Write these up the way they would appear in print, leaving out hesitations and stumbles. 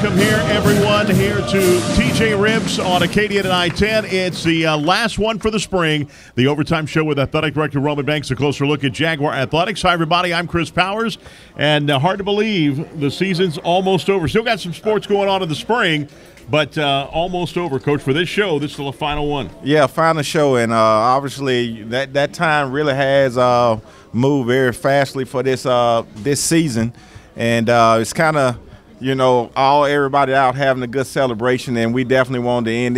welcome here, everyone, here to TJ Ribs on Acadian and I-10. It's the last one for the spring, the Overtime Show with Athletic Director Roman Banks, a closer look at Jaguar Athletics. Hi, everybody. I'm Chris Powers, and hard to believe the season's almost over. Still got some sports going on in the spring, but almost over, Coach. For this show, this is the final one. Yeah, final show, and obviously that time really has moved very fastly for this season, and it's kind of, everybody out having a good celebration, and we definitely wanted to end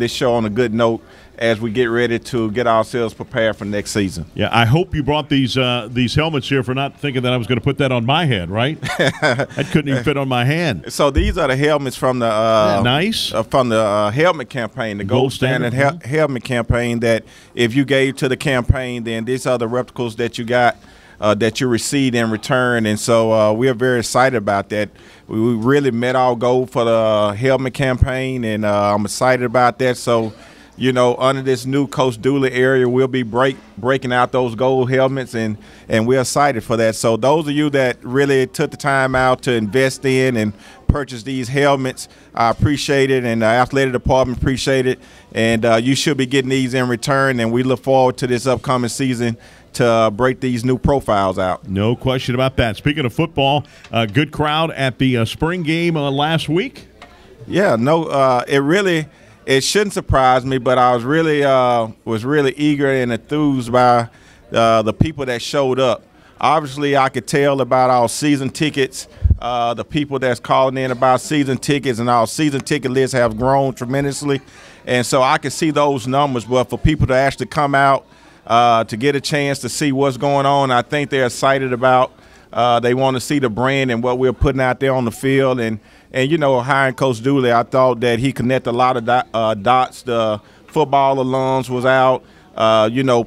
this show on a good note as we get ready to get ourselves prepared for next season. Yeah, I hope you brought these helmets here for not thinking that I was going to put that on my head, right? That couldn't even fit on my hand. So these are the helmets from the from the helmet campaign, the Gold Standard helmet campaign. That if you gave to the campaign, then these are the replicas that you got. That you received in return, and so we are very excited about that. We really met our goal for the helmet campaign, and I'm excited about that. So, under this new Coach Dooley area, we'll be breaking out those gold helmets, and we're excited for that. So those of you that really took the time out to invest in and purchase these helmets, I appreciate it, and the athletic department appreciate it, and you should be getting these in return, and we look forward to this upcoming season to break these new profiles out. No question about that. Speaking of football, good crowd at the spring game last week. Yeah, it shouldn't surprise me, but I was really eager and enthused by the people that showed up. Obviously, I could tell about our season tickets, the people that's calling in about season tickets, and our season ticket list have grown tremendously. And so I could see those numbers, but for people to actually come out to get a chance to see what's going on, I think they're excited about. They want to see the brand and what we're putting out there on the field. And hiring Coach Dooley, I thought that he connected a lot of dots. The football alums was out.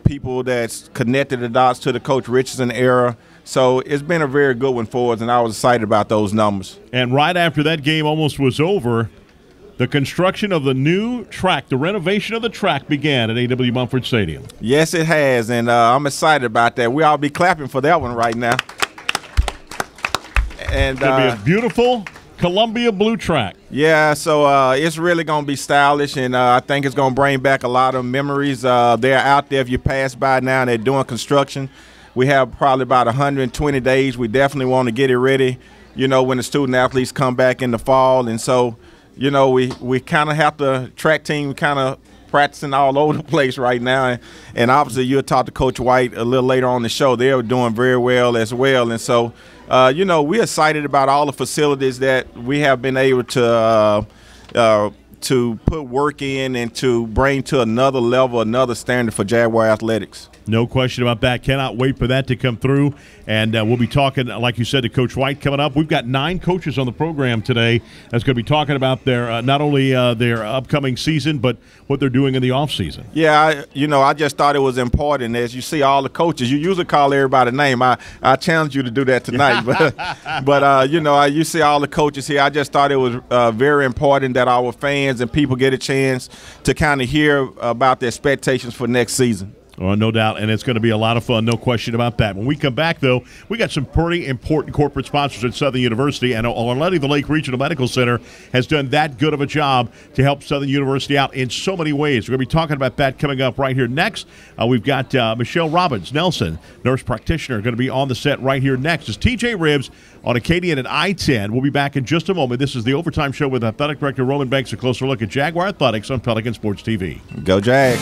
People that's connected the dots to the Coach Richardson era. So it's been a very good one for us, and I was excited about those numbers. And right after that game almost was over, the construction of the new track, the renovation of the track began at A.W. Mumford Stadium. Yes, it has, and I'm excited about that. We all be clapping for that one right now. And it's going to be a beautiful Columbia blue track. Yeah, so it's really going to be stylish, and I think it's going to bring back a lot of memories. They're out there if you pass by now, and they're doing construction. We have probably about 120 days. We definitely want to get it ready, when the student athletes come back in the fall. And so, we kind of have the track team kind of practicing all over the place right now. And obviously you'll talk to Coach White a little later on the show. They're doing very well as well. And so, we're excited about all the facilities that we have been able to put work in and to bring to another level, another standard for Jaguar Athletics. No question about that. Cannot wait for that to come through. And we'll be talking, like you said, to Coach White coming up. We've got 9 coaches on the program today that's going to be talking about their not only their upcoming season, but what they're doing in the offseason. Yeah, I just thought it was important. As you see all the coaches, you usually call everybody name. I challenge you to do that tonight. but you see all the coaches here. I just thought it was very important that our fans and people get a chance to kind of hear about the expectations for next season. Oh, no doubt, and it's going to be a lot of fun, no question about that. When we come back, though, we got some pretty important corporate sponsors at Southern University, and Ohlone the Lake Regional Medical Center has done that good of a job to help Southern University out in so many ways. We're going to be talking about that coming up right here next. We've got Michelle Robbins Nelson, nurse practitioner, going to be on the set right here next. It's TJ Ribs on Acadian and I-10. We'll be back in just a moment. This is the Overtime Show with Athletic Director Roman Banks, a closer look at Jaguar Athletics on Pelican Sports TV. Go Jags.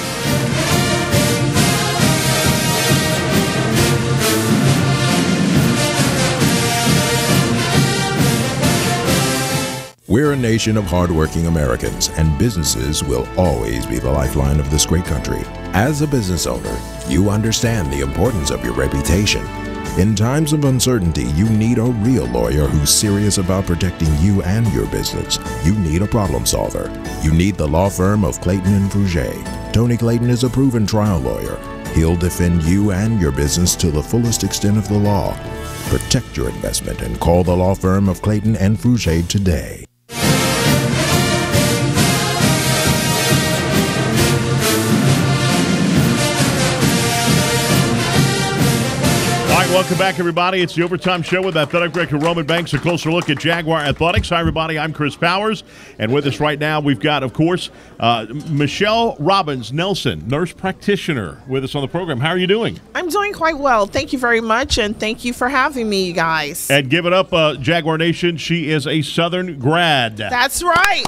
We're a nation of hardworking Americans, and businesses will always be the lifeline of this great country. As a business owner, you understand the importance of your reputation. In times of uncertainty, you need a real lawyer who's serious about protecting you and your business. You need a problem solver. You need the law firm of Clayton and Fruget. Tony Clayton is a proven trial lawyer. He'll defend you and your business to the fullest extent of the law. Protect your investment and call the law firm of Clayton and Fruget today. welcome back, everybody. It's the Overtime Show with Athletic Director Roman Banks, a closer look at Jaguar Athletics. Hi, everybody. I'm Chris Powers, and with us right now, we've got, of course, Michelle Robbins Nelson, nurse practitioner, with us on the program. How are you doing? I'm doing quite well. Thank you very much, and thank you for having me, you guys. And give it up, Jaguar Nation. She is a Southern grad. That's right.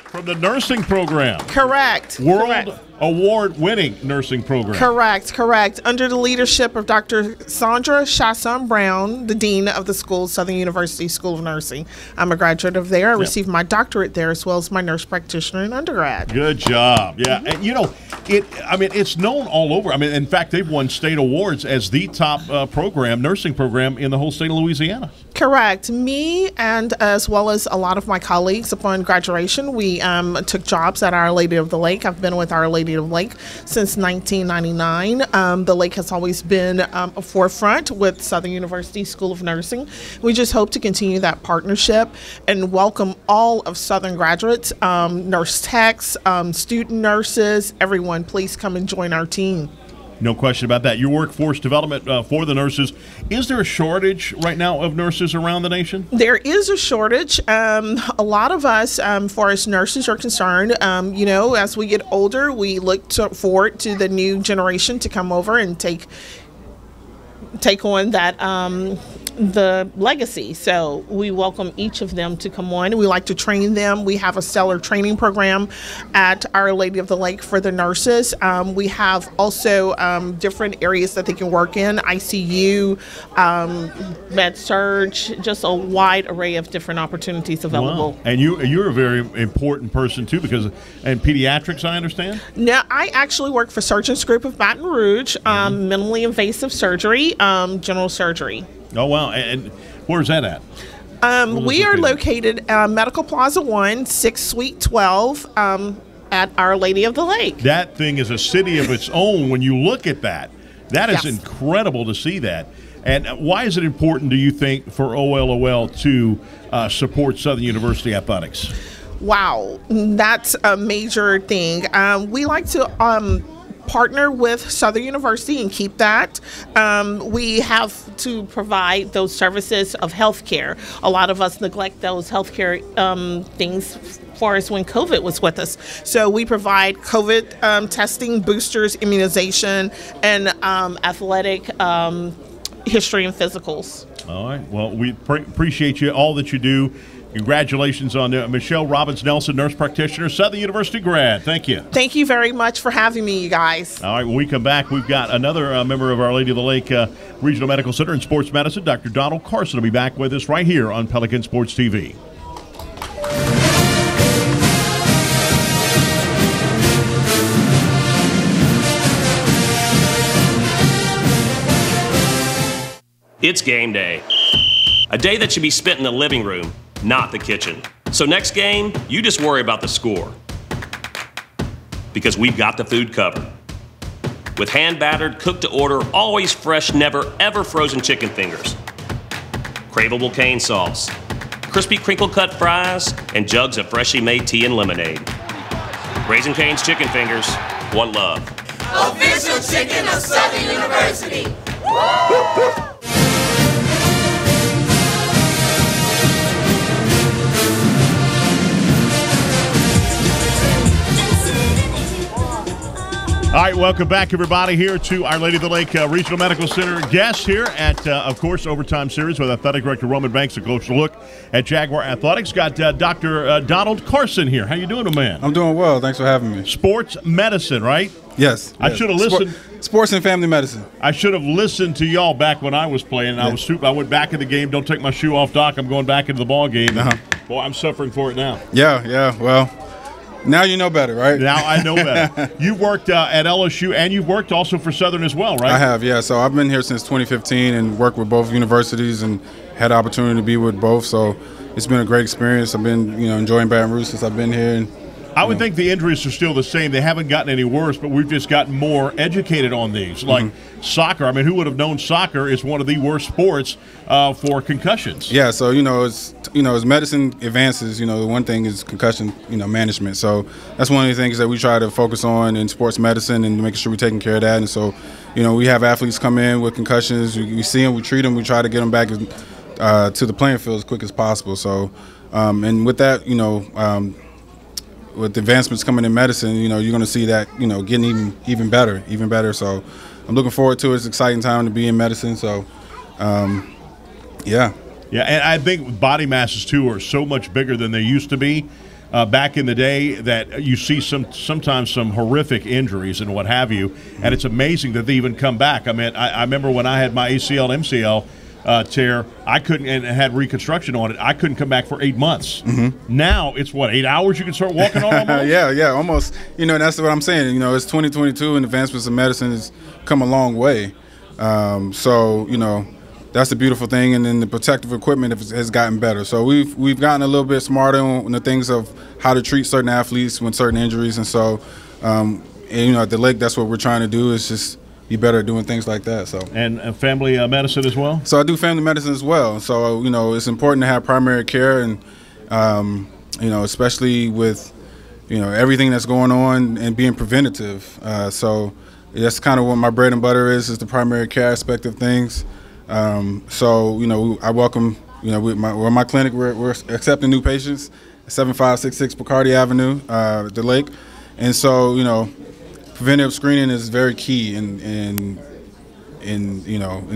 From the nursing program. Correct. World Award-winning nursing program. Correct. Under the leadership of Dr. Sandra Chasson Brown, the Dean of the school, Southern University School of Nursing. I'm a graduate of there. I received my doctorate there as well as my nurse practitioner in undergrad. Good job. Yeah. And, it's known all over. In fact, they've won state awards as the top nursing program in the whole state of Louisiana. Correct. Me and as well as a lot of my colleagues upon graduation, we took jobs at Our Lady of the Lake. I've been with Our Lady of the Lake since 1999. The Lake has always been a forefront with Southern University School of Nursing. We just hope to continue that partnership and welcome all of Southern graduates, nurse techs, student nurses, everyone. Please come and join our team. No question about that. Your workforce development for the nurses. Is there a shortage right now of nurses around the nation? There is a shortage. A lot of us, far as nurses are concerned, as we get older, we look forward to the new generation to come over and take on that the legacy. So we welcome each of them to come on. We like to train them. We have a stellar training program at Our Lady of the Lake for the nurses. We have also different areas that they can work in, ICU, med surge, just a wide array of different opportunities available. Wow. And you're a very important person too, because in pediatrics, I understand? Now, I actually work for Surgeons Group of Baton Rouge, minimally invasive surgery, general surgery. Oh, wow. And where's that at? We are located Medical Plaza 1, 6 Suite 12 at Our Lady of the Lake. That thing is a city of its own when you look at that. That is incredible to see that. And why is it important, do you think, for OLOL to support Southern University athletics? Wow, that's a major thing. We like to partner with Southern University and keep that. We have to provide those services of healthcare. A lot of us neglect those healthcare things as far as when COVID was with us. So we provide COVID testing, boosters, immunization, and athletic history and physicals. All right. Well, we appreciate you, all that you do. Congratulations on Michelle Robbins Nelson, nurse practitioner, Southern University grad. Thank you. Thank you very much for having me, you guys. All right, when we come back, we've got another member of Our Lady of the Lake Regional Medical Center in Sports Medicine, Dr. Donald Carson, will be back with us right here on Pelican Sports TV. It's game day. A day that should be spent in the living room, not the kitchen. So next game, you just worry about the score. Because we've got the food covered. With hand-battered, cooked-to-order, always fresh, never, ever frozen chicken fingers. Craveable cane sauce. Crispy crinkle-cut fries, and jugs of freshly made tea and lemonade. Raising Cane's Chicken Fingers, one love. Official chicken of Southern University. All right, welcome back, everybody, here to Our Lady of the Lake Regional Medical Center. Guests here at, of course, Overtime Series with Athletic Director Roman Banks. A closer look at Jaguar Athletics. Got Dr. Donald Carson here. How you doing, man? I'm doing well. Thanks for having me. Sports medicine, right? Yes. I should have listened. Sports and family medicine. I should have listened to y'all back when I was playing. I went back in the game. Don't take my shoe off, Doc. I'm going back into the ball game. Boy, I'm suffering for it now. Yeah. Well, now you know better, right? Now I know better. You've worked at LSU, and you've worked also for Southern as well, right? I have, yeah. So I've been here since 2015 and worked with both universities and had the opportunity to be with both. So it's been a great experience. I've been, enjoying Baton Rouge since I've been here. And I would think the injuries are still the same. They haven't gotten any worse, but we've just gotten more educated on these. Like soccer. I mean, who would have known soccer is one of the worst sports for concussions? Yeah, so as medicine advances, the one thing is concussion, management. So that's one of the things that we try to focus on in sports medicine and making sure we're taking care of that. And so, we have athletes come in with concussions. We see them, we treat them, we try to get them back to the playing field as quick as possible. So, and with that, with the advancements coming in medicine, you're going to see that, getting even better. So I'm looking forward to it. It's an exciting time to be in medicine. So, yeah. Yeah, and I think body masses, too, are so much bigger than they used to be back in the day that you see sometimes some horrific injuries and what have you, and it's amazing that they even come back. I mean, I remember when I had my ACL and MCL tear, I couldn't, and had reconstruction on it, I couldn't come back for 8 months. Now it's 8 hours you can start walking on almost? yeah, almost. That's what I'm saying. It's 2022 and advancements in medicine has come a long way. That's the beautiful thing, and then the protective equipment has gotten better. So we've gotten a little bit smarter on the things of how to treat certain athletes with certain injuries, and so at the Lake, that's what we're trying to do is just be better at doing things like that. So and family medicine as well. So I do family medicine as well. So it's important to have primary care, and especially with everything that's going on and being preventative. So that's kind of what my bread and butter is the primary care aspect of things. I welcome, with my clinic, we're accepting new patients, 7566 Picardy Avenue, the Lake. And so, preventive screening is very key in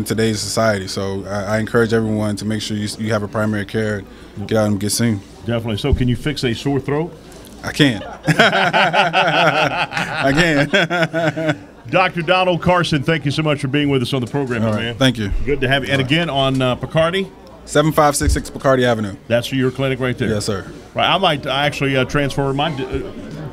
today's society. So I encourage everyone to make sure you have a primary care and get out and get seen. Definitely. So can you fix a sore throat? I can. I can. Dr. Donald Carson, thank you so much for being with us on the program, man. Thank you. Good to have you. And again, on Picardy? 7566 Picardy Avenue. That's your clinic right there? Yes, sir. Right. I might actually transfer mine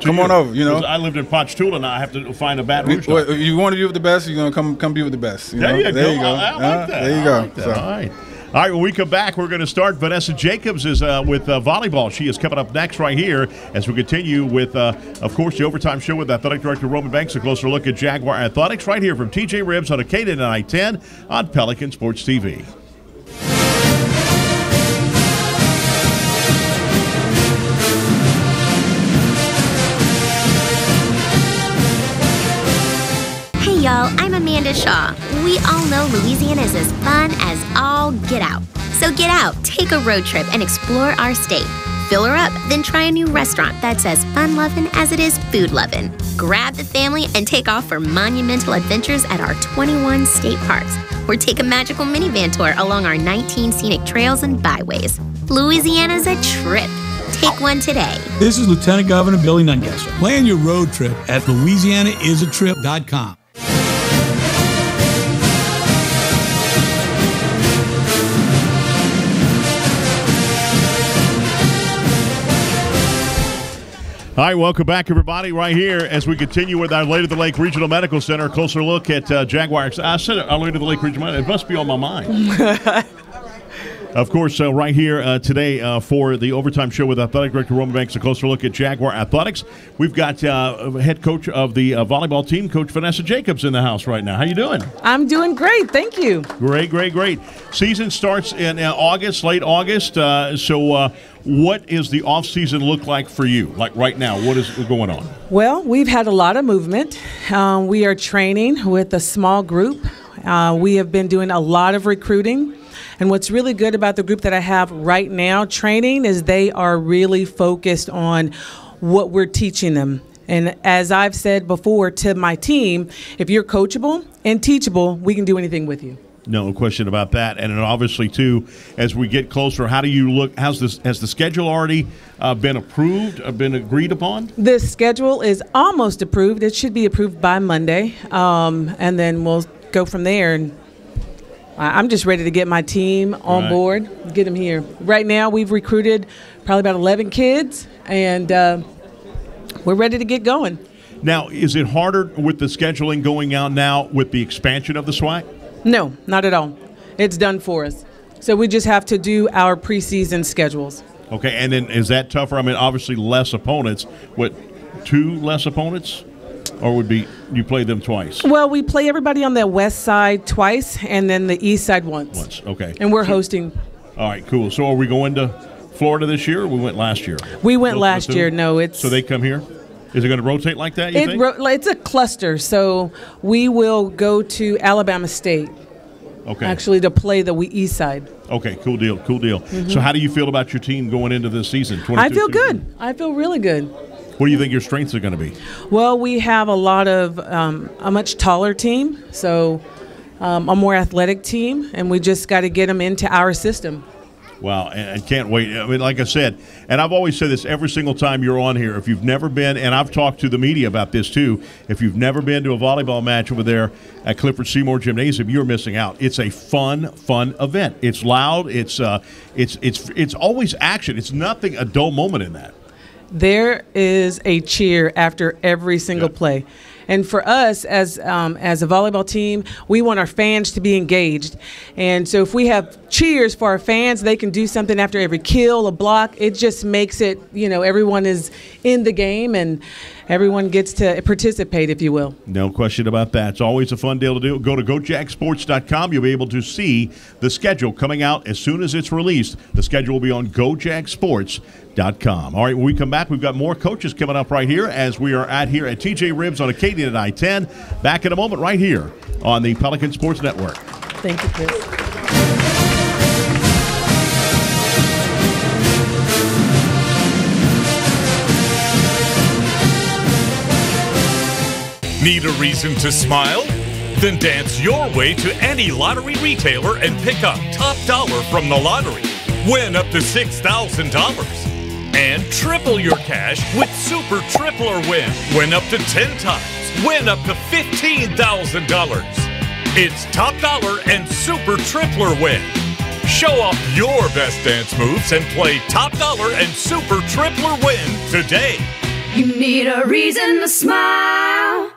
come on over, I lived in Ponchatoula, and I have to find a Baton Rouge. If you want to be with the best, you're going to come be with the best. There you go. I like that. There you go. Like all right. All right, when we come back, we're going to start. Vanessa Jacobs is with volleyball. She is coming up next right here as we continue with, of course, the Overtime Show with Athletic Director Roman Banks. A closer look at Jaguar Athletics right here from TJ Ribs on Acadian and I-10 on Pelican Sports TV. Hey y'all, I'm Amanda Shaw. We all know Louisiana is as fun as all get out. So get out, take a road trip, and explore our state. Fill her up, then try a new restaurant that's as fun-loving as it is food-loving. Grab the family and take off for monumental adventures at our 21 state parks. Or take a magical minivan tour along our 19 scenic trails and byways. Louisiana's a trip. Take one today. This is Lieutenant Governor Billy Nungesser. Plan your road trip at LouisianaIsATrip.com. All right, welcome back, everybody, right here as we continue with our Lady of the Lake Regional Medical Center. A closer look at Jaguars. I said our Lady of the Lake Regional Medical. It must be on my mind. Of course, right here today for the Overtime Show with Athletic Director Roman Banks, a closer look at Jaguar Athletics. We've got head coach of the volleyball team, Coach Vanessa Jacobs, in the house right now. How you doing? I'm doing great. Thank you. Great. Season starts in August, late August. So what is the off-season look like for you? Like right now, what is going on? Well, we've had a lot of movement. We are training with a small group. We have been doing a lot of recruiting. And what's really good about the group that I have right now training is they are really focused on what we're teaching them. And as I've said before to my team, if you're coachable and teachable, we can do anything with you. No question about that. And then obviously, too, as we get closer, how do you look? Has the schedule already been approved, been agreed upon? The schedule is almost approved. It should be approved by Monday. And then we'll go from there. And I'm just ready to get my team on board, get them here. Right now, we've recruited probably about 11 kids, and we're ready to get going. Now, is it harder with the scheduling going out now with the expansion of the SWAC? No, not at all. It's done for us. So we just have to do our preseason schedules. Okay, and then is that tougher? I mean, obviously less opponents. What, 2 less opponents? Or would be you play them twice? Well, we play everybody on the west side twice and then the east side once. Okay. And we're hosting. All right, cool. So are we going to Florida this year or we went last year? We went last year. No, it's. So they come here? Is it going to rotate like that, you think? It's a cluster. So we will go to Alabama State. Okay. Actually, to play the east side. Okay, cool deal. Mm-hmm. So how do you feel about your team going into this season? I feel good. I feel really good. What do you think your strengths are going to be? Well, we have a lot of a much taller team, so a more athletic team, and we just got to get them into our system. Wow, and can't wait. I mean, like I said, and I've always said this every single time you're on here, if you've never been, and I've talked to the media about this too, if you've never been to a volleyball match over there at Clifford Seymour Gymnasium, you're missing out. It's a fun event. It's loud. It's always action. It's nothing a dull moment in that. There is a cheer after every single play. And for us, as a volleyball team, we want our fans to be engaged. And so if we have cheers for our fans, they can do something after every kill, a block. It just makes it, everyone is in the game and everyone gets to participate, if you will. No question about that. It's always a fun deal to do. Go to GoJackSports.com. You'll be able to see the schedule coming out as soon as it's released. The schedule will be on GoJackSports.com. All right, when we come back, we've got more coaches coming up right here as we are here at TJ Ribs on Acadian at I-10. Back in a moment right here on the Pelican Sports Network. Thank you, Chris. Need a reason to smile? Then dance your way to any lottery retailer and pick up top dollar from the lottery. Win up to $6,000. And triple your cash with Super Tripler Win. Win up to 10 times. Win up to $15,000. It's top dollar and Super Tripler Win. Show off your best dance moves and play top dollar and Super Tripler Win today. You need a reason to smile.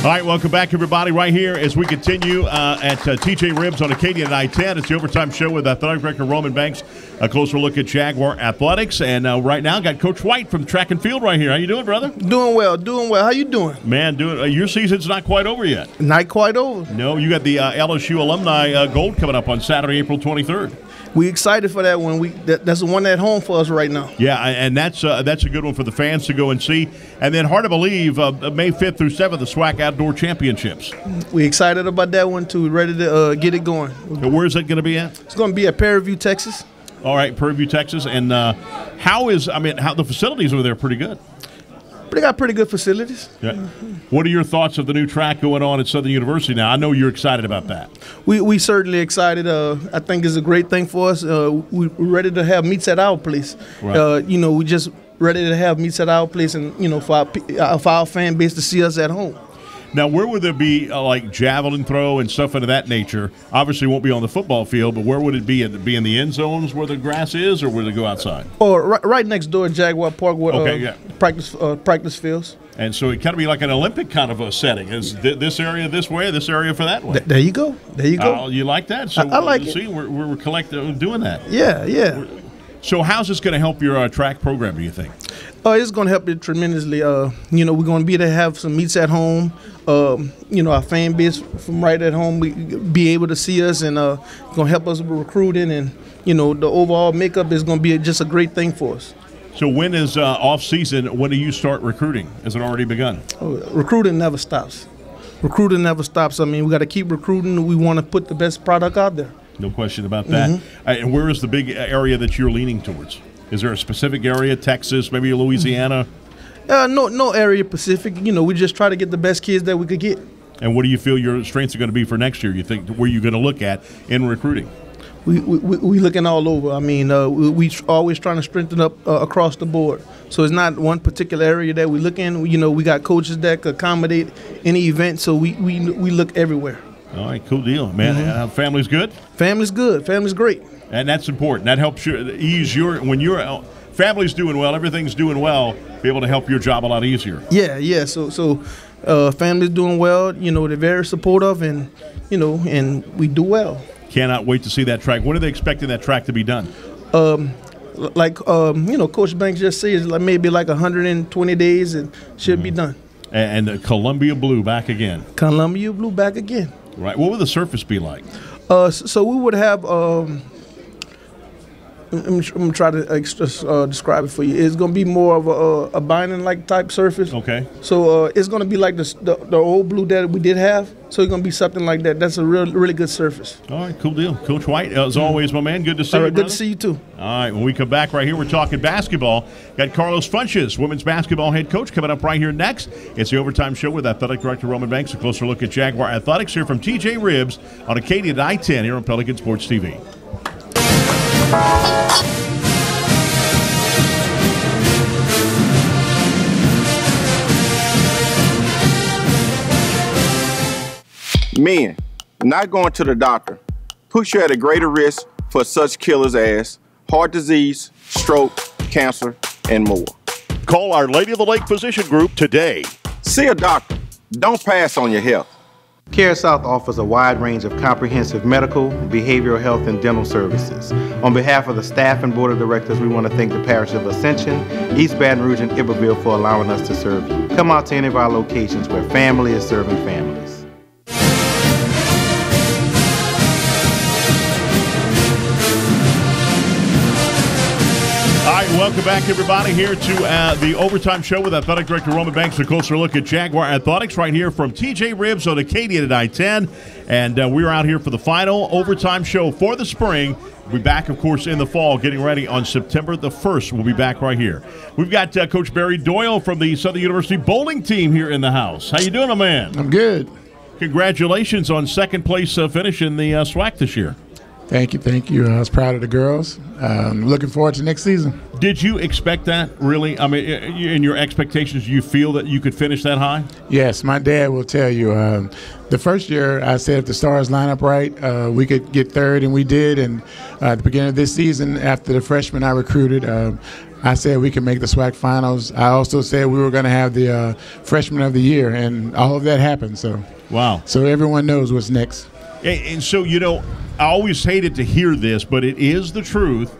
All right, welcome back, everybody, right here as we continue at TJ Ribs on Acadian at I-10. It's the Overtime Show with Athletic Director Roman Banks. A closer look at Jaguar Athletics. And right now, got Coach White from Track and Field right here. How you doing, brother? Doing well. How you doing? Man, your season's not quite over yet. Not quite over. No, you got the LSU Alumni Gold coming up on Saturday, April 23rd. We excited for that one. That's the one at home for us right now. Yeah, and that's a good one for the fans to go and see. And then hard to believe, May 5th through 7th, the SWAC Outdoor Championships. We excited about that one too. Ready to get it going. And where's it going to be at? It's going to be at Prairie View, Texas. All right, Prairie View, Texas. And how the facilities over there? Pretty good. They got pretty good facilities. Yeah. What are your thoughts of the new track going on at Southern University now? I know you're excited about that. We certainly excited. I think it's a great thing for us. We're ready to have meets at our place. Right. We just ready to have meets at our place, and for our fan base to see us at home. Now, where would there be like javelin throw and stuff of that nature? Obviously, it won't be on the football field, but where would it be? Would it be in the end zones where the grass is, or would it go outside? Or right next door at Jaguar Park, where practice fields. And so it kind of be like an Olympic kind of a setting. Is this area this way, this area for that way? There you go. You like that? So I like it. See, we're collecting doing that. Yeah. So how's this going to help your track program, do you think? It's going to help it tremendously. We're going to be able to have some meets at home. Our fan base from right at home, we be able to see us, and going to help us with recruiting, and the overall makeup is going to be just a great thing for us. So when is off season? When do you start recruiting? Has it already begun? Recruiting never stops. I mean, we got to keep recruiting. We want to put the best product out there. No question about that. Mm-hmm. And where is the big area that you're leaning towards? Is there a specific area, Texas, maybe Louisiana? No area specific. We just try to get the best kids that we could get. And what do you feel your strengths are going to be for next year? You think where you're going to look at in recruiting? We looking all over. I mean, we always trying to strengthen up across the board. So it's not one particular area that we look in. We got coaches that could accommodate any event. So we look everywhere. All right, cool deal, man. Mm-hmm. Family's good? Family's good. Family's great. And that's important. That helps ease when your family's doing well, everything's doing well, be able to help your job a lot easier. Yeah. So Family's doing well. You know, they're very supportive, and you know, and we do well. Cannot wait to see that track. When are they expecting that track to be done? You know, Coach Banks just says like maybe like 120 days and should be done. And the Columbia Blue back again. Columbia Blue back again. Right. What will the surface be like? So we would have. I'm gonna try to describe it for you. It's gonna be more of a binding-like type surface. Okay. So it's gonna be like the old blue that we did have. So it's gonna be something like that. That's a really good surface. All right, cool deal. Coach White, as always, my man, good to see you, All right, brother. good to see you too. All right, when we come back right here, we're talking basketball. Got Carlos Funches, women's basketball head coach, coming up right here next. It's the Overtime Show with Athletic Director Roman Banks. A closer look at Jaguar Athletics here from TJ Ribbs on Acadia at I-10 here on Pelican Sports TV. Men, not going to the doctor puts you at a greater risk for such killers as heart disease, stroke, cancer, and more. Call our Lady of the Lake Physician Group today. See a doctor. Don't pass on your health. CareSouth offers a wide range of comprehensive medical, behavioral health, and dental services. On behalf of the staff and board of directors, we want to thank the Parish of Ascension, East Baton Rouge, and Iberville for allowing us to serve you. Come out to any of our locations where family is serving families. All right, welcome back, everybody, here to the Overtime Show with Athletic Director Roman Banks. A closer look at Jaguar Athletics right here from TJ Ribbs on Acadia at I-10. And we're out here for the final Overtime Show for the spring. We'll be back, of course, in the fall, getting ready on September the 1st. We'll be back right here. We've got Coach Barry Doyle from the Southern University bowling team here in the house. How you doing, my man? I'm good. Congratulations on second place finish in the SWAC this year. Thank you. I was proud of the girls. Looking forward to next season. Did you expect that, really? I mean, in your expectations, you feel that you could finish that high? Yes, my dad will tell you. The first year, I said if the stars line up right, we could get third, and we did. And at the beginning of this season, after the freshmen I recruited, I said we could make the SWAC finals. I also said we were going to have the freshman of the year, and all of that happened. So wow. So everyone knows what's next. And so, you know, I always hated to hear this, but it is the truth.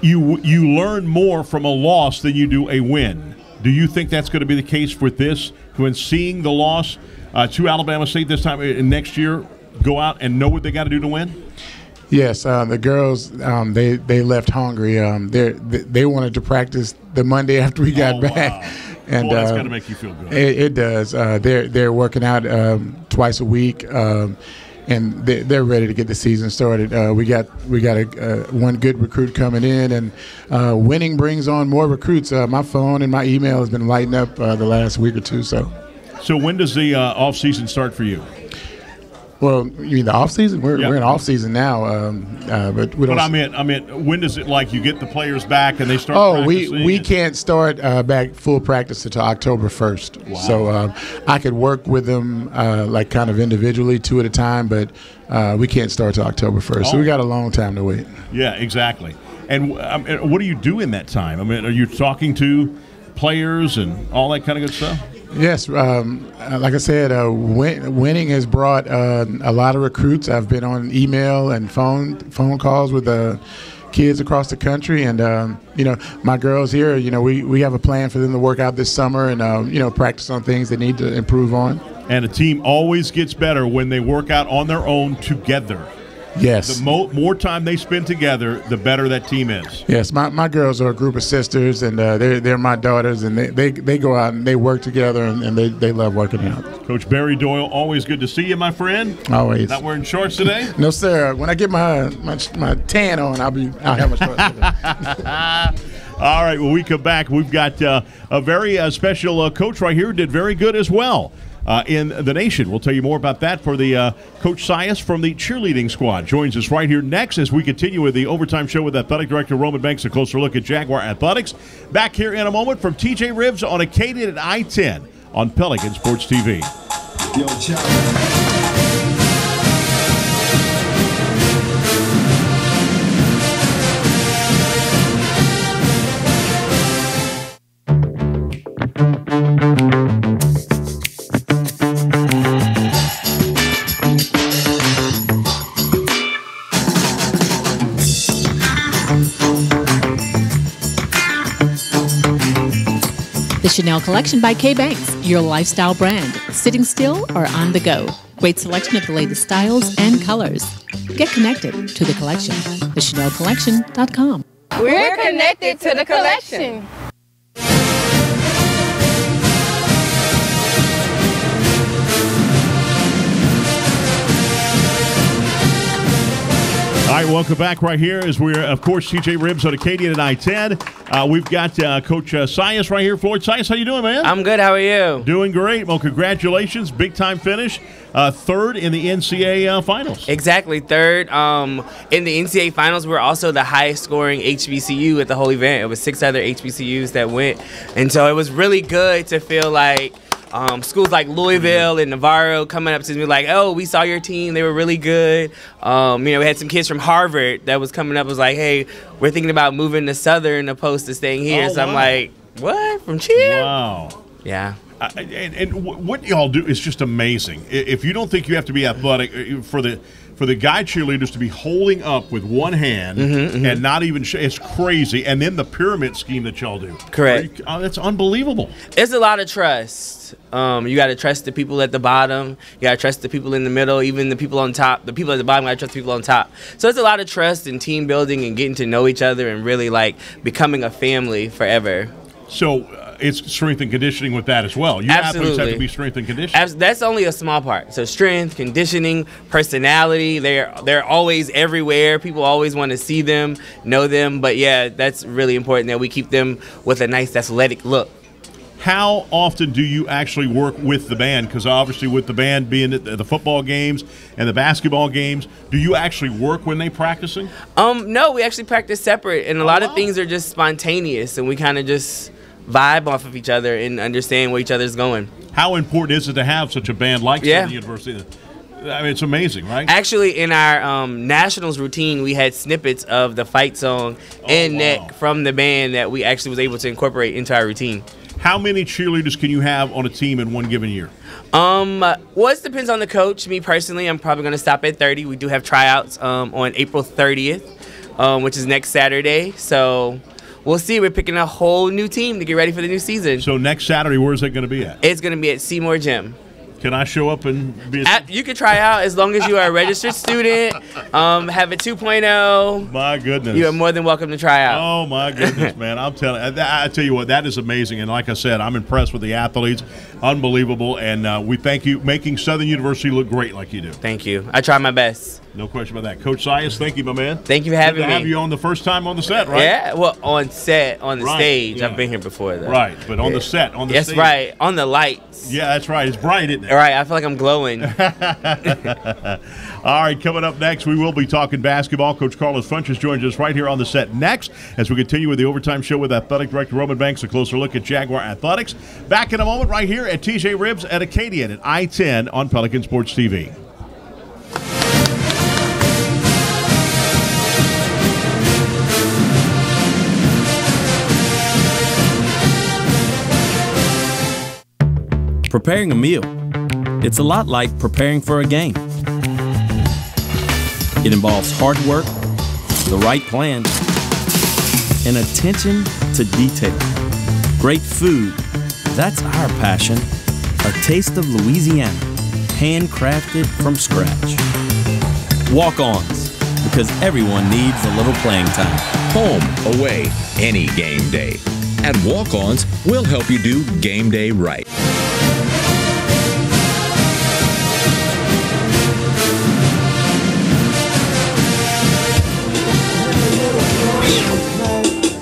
You learn more from a loss than you do a win. Do you think that's going to be the case with this? When seeing the loss to Alabama State this time next year, go out and know what they got to do to win? Yes, the girls they left hungry. They wanted to practice the Monday after we got back. Wow. And boy, that's got to make you feel good. It does. They're working out twice a week. And they're ready to get the season started. We got one good recruit coming in, and winning brings on more recruits. My phone and my email has been lighting up the last week or two. So when does the off season start for you? Well, you mean the off season? We're in off season now, but we don't. But I meant when does it you get the players back and they start? Oh, we can't start back full practice until October 1st. Wow. So I could work with them kind of individually, 2 at a time, but we can't start till October 1st. So we got a long time to wait. Yeah, exactly. And what do you do in that time? I mean, are you talking to players and all that kind of good stuff? Yes, like I said, winning has brought a lot of recruits. I've been on email and phone calls with kids across the country, and my girls here. We have a plan for them to work out this summer and practice on things they need to improve on. And a team always gets better when they work out on their own together. Yes. The more time they spend together, the better that team is. Yes, my girls are a group of sisters, and they're my daughters, and they go out and they work together, and they love working out. Coach Barry Doyle, always good to see you, my friend. Always. Not wearing shorts today? No, sir. When I get my tan on, I'll have my shorts today. All right, when we come back, we've got a very special coach right here who did very good as well. In the nation. We'll tell you more about that for the Coach Sias from the cheerleading squad. Joins us right here next as we continue with the Overtime Show with Athletic Director Roman Banks. A closer look at Jaguar Athletics. Back here in a moment from TJ Ribbs on Acadia at I-10 on Pelican Sports TV. Yo, child. Chanel Collection by Kay Banks, your lifestyle brand. Sitting still or on the go. Great selection of the latest styles and colors. Get connected to the collection. TheChanelCollection.com. We're connected to the collection. All right, welcome back right here as we're, of course, TJ Ribbs on Acadian and I-10. We've got Coach Sias right here. Floyd Sias, how you doing, man? I'm good. How are you? Doing great. Well, congratulations. Big-time finish. Third in the NCAA finals. Exactly, third. In the NCAA finals, we're also the highest-scoring HBCU at the whole event. It was 6 other HBCUs that went. And so it was really good to feel like schools like Louisville and Navarro coming up to me like, oh, we saw your team. They were really good. We had some kids from Harvard that was coming up was like, hey, we're thinking about moving to Southern opposed to staying here. Oh, so I'm wow. like, what? From cheer? Wow. Yeah. And what y'all do is just amazing. If you don't think you have to be athletic for the guy cheerleaders to be holding up with one hand and not even it's crazy. And then the pyramid scheme that y'all do. Correct. That's unbelievable. It's a lot of trust. You got to trust the people at the bottom. You got to trust the people in the middle, even the people on top. The people at the bottom got to trust the people on top. So it's a lot of trust and team building and getting to know each other and really like becoming a family forever. So it's strength and conditioning with that as well. You athletes have to be strength and conditioning. That's only a small part. So strength, conditioning, personality, they're always everywhere. People always want to see them, know them. But, yeah, that's really important that we keep them with a nice athletic look. How often do you actually work with the band? Because obviously with the band being at the football games and the basketball games, do you actually work when they practicing? No, we actually practice separate. And a lot of things are just spontaneous, and we kind of just vibe off of each other and understand where each other's going. How important is it to have such a band like Southern University? I mean, it's amazing, right? Actually, in our nationals routine, we had snippets of the fight song and neck from the band that we actually was able to incorporate into our routine. How many cheerleaders can you have on a team in one given year? Well, it depends on the coach. Me personally, I'm probably going to stop at 30. We do have tryouts on April 30th, which is next Saturday. So we'll see. We're picking a whole new team to get ready for the new season. So next Saturday, where's that going to be at? It's going to be at Seymour Gym. Can I show up and be You can try out as long as you are a registered student, have a 2.0. My goodness. You are more than welcome to try out. Oh, my goodness, man. I tell you what, that is amazing. And like I said, I'm impressed with the athletes. Unbelievable. And we thank you making Southern University look great like you do. Thank you. I try my best. No question about that. Coach Sias, thank you, my man. Thank you for having me. Good to have you on the first time on the set, right? Yeah, well, on set, on the stage. Yeah. I've been here before, though. Right, but on the set, on the stage. That's right, on the lights. Yeah, that's right. It's bright, isn't it? All right, I feel like I'm glowing. All right, coming up next, we will be talking basketball. Coach Carlos Funches joins us right here on the set next as we continue with the Overtime Show with Athletic Director Roman Banks. A closer look at Jaguar Athletics. Back in a moment right here at TJ Ribbs at Acadian at I-10 on Pelican Sports TV. Preparing a meal. It's a lot like preparing for a game. It involves hard work, the right plan, and attention to detail. Great food, that's our passion. A taste of Louisiana, handcrafted from scratch. Walk-ons, because everyone needs a little playing time. Home, away, any game day. At Walk-Ons, we'll help you do game day right.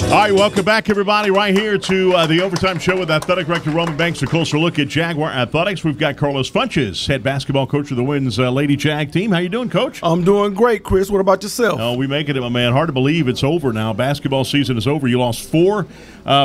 All right, welcome back, everybody, right here to the Overtime Show with Athletic Director Roman Banks. A closer look at Jaguar Athletics. We've got Carlos Funches, head basketball coach of the Winds Lady Jag team. How you doing, Coach? I'm doing great, Chris. What about yourself? Oh, we making it, my man. Hard to believe it's over now. Basketball season is over. You lost 4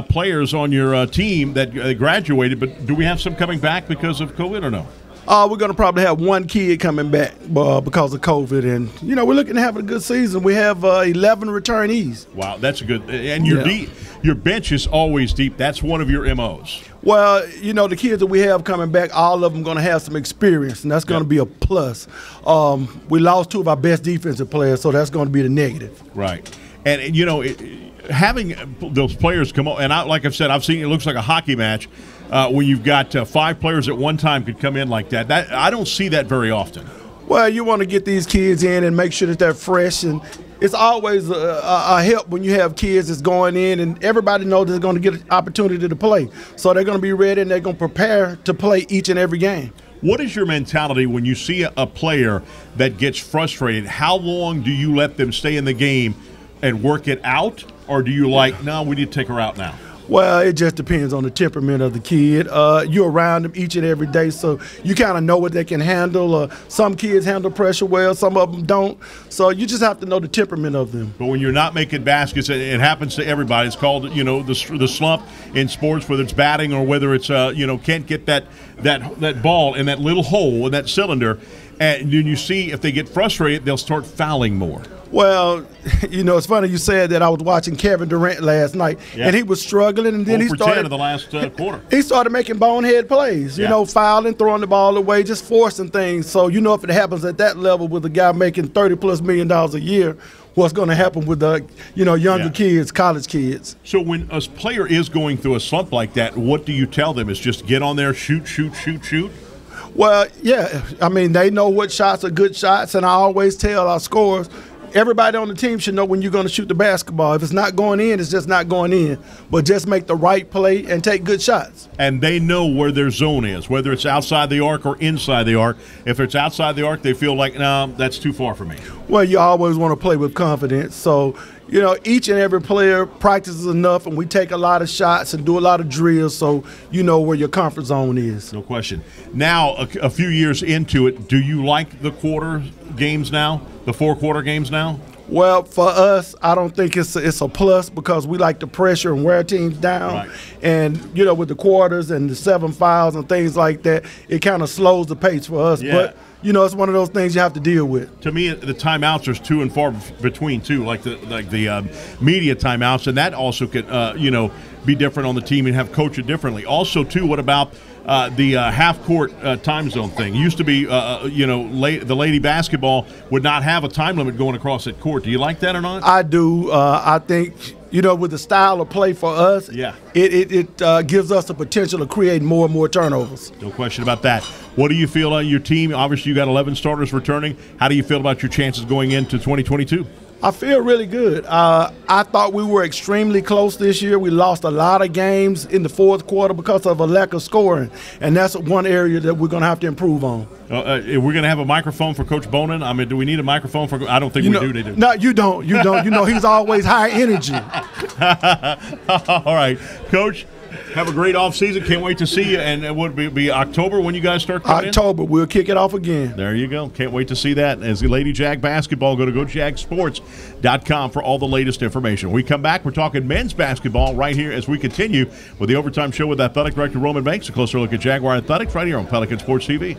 players on your team that graduated, but do we have some coming back because of COVID or no? We're going to probably have 1 kid coming back because of COVID. And, you know, we're looking to have a good season. We have 11 returnees. Wow, that's a good – and you're deep. Your bench is always deep. That's one of your MOs. Well, you know, the kids that we have coming back, all of them going to have some experience, and that's going to be a plus. We lost 2 of our best defensive players, so that's going to be the negative. Right. And, you know, having those players come on, and like I've said, I've seen it looks like a hockey match when you've got 5 players at one time could come in like that. I don't see that very often. Well, you want to get these kids in and make sure that they're fresh, and it's always a help when you have kids that's going in and everybody knows they're going to get an opportunity to play. So they're going to be ready and they're going to prepare to play each and every game. What is your mentality when you see a player that gets frustrated? How long do you let them stay in the game and work it out, or do you no, we need to take her out now? Well, it just depends on the temperament of the kid. You're around them each and every day, so you kind of know what they can handle. Some kids handle pressure well, some of them don't. So you just have to know the temperament of them. But when you're not making baskets, it happens to everybody. It's called, the slump in sports, whether it's batting or whether it's, can't get that ball in that little hole in that cylinder. And then you see if they get frustrated, they'll start fouling more. Well, it's funny you said that. I was watching Kevin Durant last night, and he was struggling, and then he started 10 in the last quarter. He started making bonehead plays, fouling, throwing the ball away, just forcing things. So, if it happens at that level with a guy making $30+ million a year, what's going to happen with the, younger kids, college kids? So when a player is going through a slump like that, what do you tell them? Is just get on there, shoot? Well, yeah. I mean, they know what shots are good shots, and I always tell our scorers, everybody on the team should know when you're going to shoot the basketball. If it's not going in, it's just not going in. But just make the right play and take good shots. And they know where their zone is, whether it's outside the arc or inside the arc. If it's outside the arc, they feel like, no, that's too far for me. Well, you always want to play with confidence. So, each and every player practices enough, and we take a lot of shots and do a lot of drills so you know where your comfort zone is. No question. Now, a few years into it, do you like the quarter games now, the 4-quarter games now? Well, for us, I don't think it's a plus because we like to pressure and wear teams down. Right. And, with the quarters and the 7 fouls and things like that, it kind of slows the pace for us. Yeah. But, it's one of those things you have to deal with. To me, the timeouts are few and far between, too, like the media timeouts. And that also could, be different on the team and have coached it differently. Also, too, what about the half-court time zone thing? It used to be, the lady basketball would not have a time limit going across that court. Do you like that or not? I do. I think, with the style of play for us, it gives us the potential to create more and more turnovers. No question about that. What do you feel on your team? Obviously, you got 11 starters returning. How do you feel about your chances going into 2022? I feel really good. I thought we were extremely close this year. We lost a lot of games in the 4th quarter because of a lack of scoring, and that's one area that we're going to have to improve on. We're going to have a microphone for Coach Bonin. I mean, do we need a microphone for? I don't think we do. They do. No, you don't. You don't. He's always high energy. All right, Coach. Have a great offseason. Can't wait to see you. And it would be October when you guys start coming October. We'll kick it off again. There you go. Can't wait to see that. As the Lady Jag basketball, go to GoJagSports.com for all the latest information. When we come back, we're talking men's basketball right here as we continue with the Overtime Show with Athletic Director Roman Banks. A closer look at Jaguar Athletics right here on Pelican Sports TV.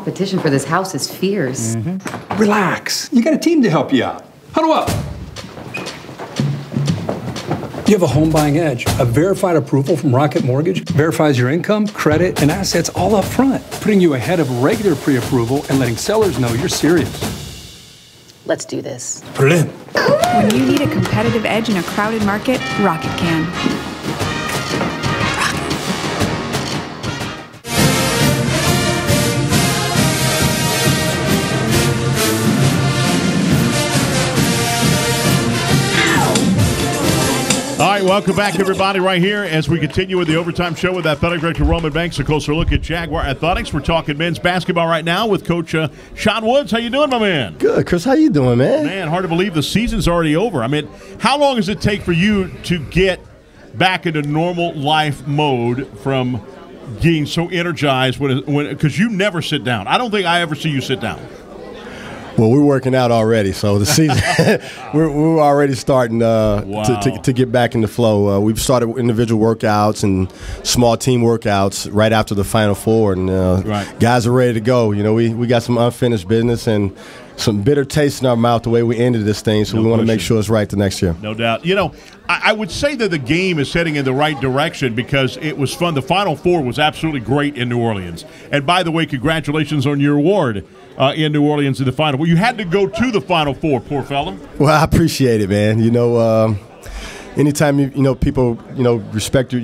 Competition for this house is fierce. Relax. You got a team to help you out. Huddle up. You have a home buying edge. A verified approval from Rocket Mortgage verifies your income, credit, and assets all up front, putting you ahead of regular pre-approval and letting sellers know you're serious. Let's do this. Put it in. When you need a competitive edge in a crowded market, Rocket can. All right, welcome back, everybody, right here as we continue with the Overtime Show with Athletic Director Roman Banks. A closer look at Jaguar Athletics. We're talking men's basketball right now with Coach Sean Woods. How you doing, my man? Good, Chris. How you doing, man? Man, hard to believe the season's already over. I mean, how long does it take for you to get back into normal life mode from getting so energized when because you never sit down? I don't think I ever see you sit down. Well, we're working out already, so the season we're already starting to get back in the flow. We've started individual workouts and small team workouts right after the Final Four, and guys are ready to go. You know, we got some unfinished business and some bitter taste in our mouth the way we ended this thing, so we want to make sure it's right the next year. No doubt. You know, I would say that the game is heading in the right direction because it was fun. The Final Four was absolutely great in New Orleans. And by the way, congratulations on your award in New Orleans in the Final Four. You had to go to the Final Four, poor fella. Well, I appreciate it, man. You know, anytime you know people respect you,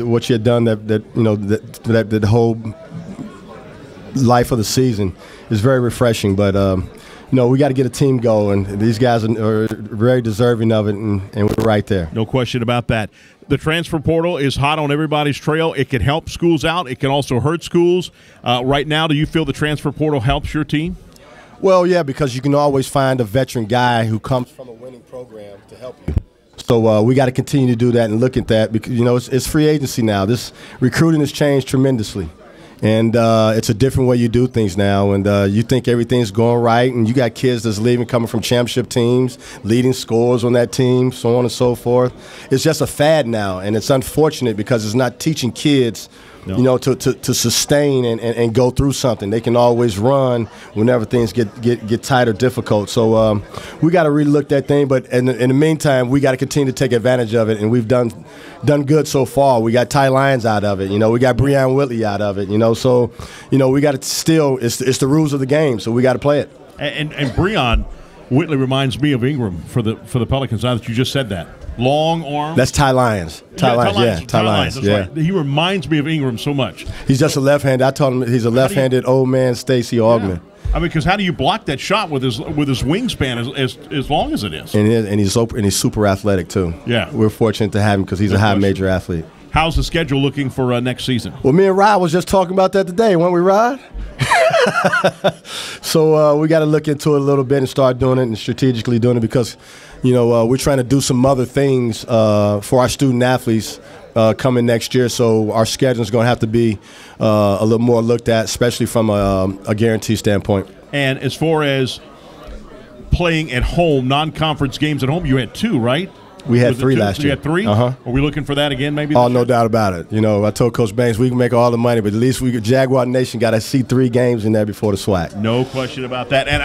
what you had done, that whole life of the season is very refreshing. But we got to get a team going. These guys are very deserving of it, and we're right there. No question about that. The transfer portal is hot on everybody's trail. It can help schools out. It can also hurt schools. Right now, do you feel the transfer portal helps your team? Well, yeah, because you can always find a veteran guy who comes from a winning program to help you. So we got to continue to do that and look at that because, it's free agency now. This recruiting has changed tremendously. And it's a different way you do things now, and you think everything's going right, and you got kids that's leaving, coming from championship teams, leading scorers on that team, so on and so forth. It's just a fad now, and it's unfortunate because it's not teaching kids, to sustain and go through something. They can always run whenever things get tight or difficult. So we got to really look at that thing, but in the meantime, we got to continue to take advantage of it, and we've done good so far. We got Ty Lyons out of it, we got Breon Whitley out of it, so we got to still. It's the rules of the game, so we got to play it. And Breon Whitley reminds me of Ingram for the Pelicans. Now that you just said that, long arm. That's Ty Lyons. Ty Lyons. Yeah. Right. He reminds me of Ingram so much. He's just a left-handed. I told him he's a left-handed old man, Stacey Augmon. Yeah. I mean, because how do you block that shot with his wingspan as long as it is? And he's super athletic too. Yeah, we're fortunate to have him because he's a high major athlete. How's the schedule looking for next season? Well, me and Rod was just talking about that today, weren't we, Rod? So we got to look into it a little bit and start doing it and strategically doing it because, we're trying to do some other things for our student athletes coming next year. So our schedule is going to have to be a little more looked at, especially from a guarantee standpoint. And as far as playing at home, non-conference games at home, you had 2, right? We had 3 last year. You had 3? Uh-huh. Are we looking for that again maybe? Oh, no doubt about it. I told Coach Banks we can make all the money, but at least Jaguar Nation got to see 3 games in there before the SWAC. No question about that. And